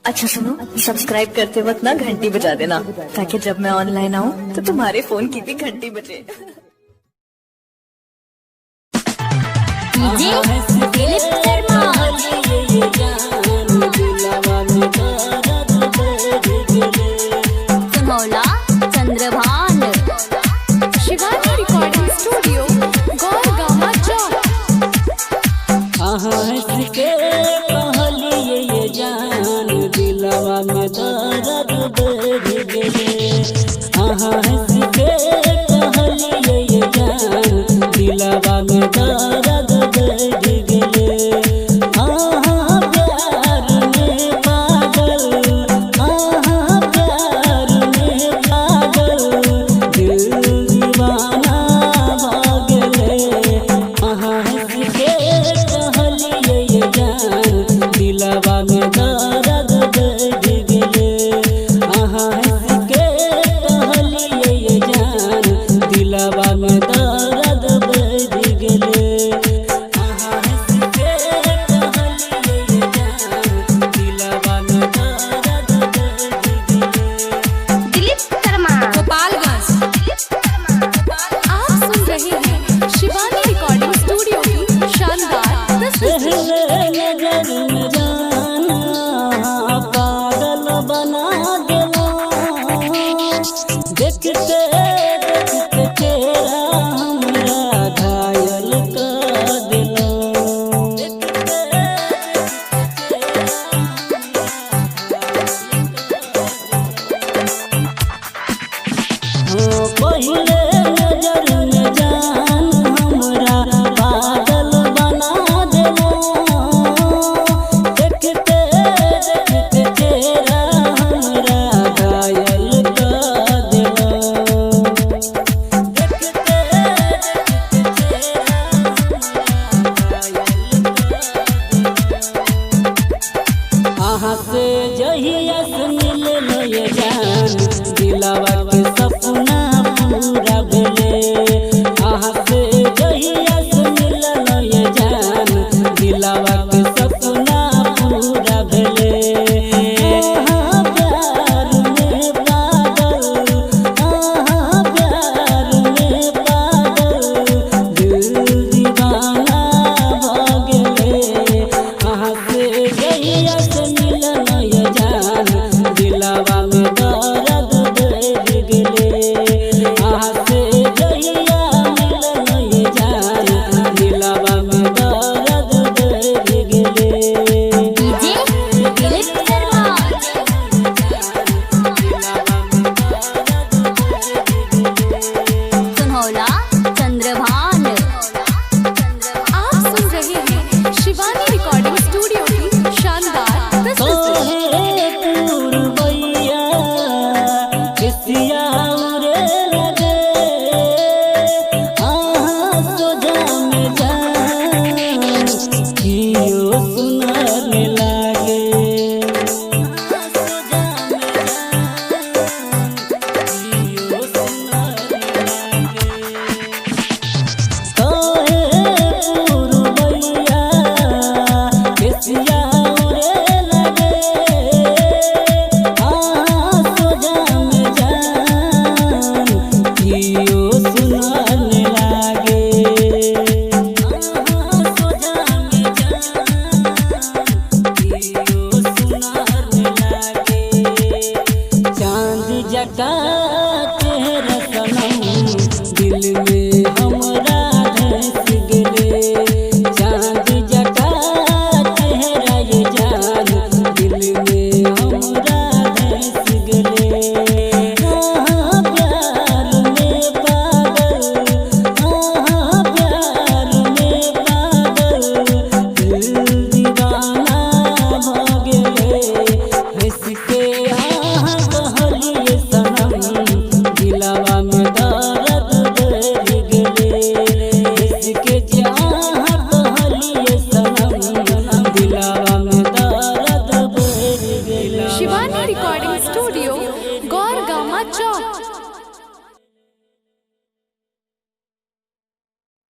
अच्छा सुनो, सब्सक्राइब करते वक्त ना घंटी बजा देना, ताकि जब मैं ऑनलाइन आऊँ तो तुम्हारे फोन की भी घंटी बजे। चंद्रभान शिवानी रिकॉर्डिंग स्टूडियो गौरगामा चौक। ये जान दिलवा में दर्द बढ़ गेले। हंस के कहलिए ये जान दिलवा में दर्द बढ़ गेले। प्यार में पागल, प्यार में पागल, दिल दीवाना हो गेले। हंस के कहलिए ये जान दिलवा में दर्द बढ़ गेले। हंस के कहलिए ये जान दिलवा में दर्द बढ़ गेले। हंस के कहलिए ये जान दिलवा में दर्द बढ़ गेले। दिलीप शर्मा गोपालगंज। आप सुन रहे हैं शिवानी रिकॉर्डिंग स्टूडियो की शानदार प्रस्तुति। नजर में जाना पागल बना देला। देखते देखते चेहरा हमरा घायल कर देला। पहले नजर में जान हमरा पागल बना देला। देखते देखते चेहरा हमरा घायल कर देला। देखते देखते चेहरा हमरा घायल कर देला। अहाँ से जहिया से मिलल ये जान दिलवा के सपना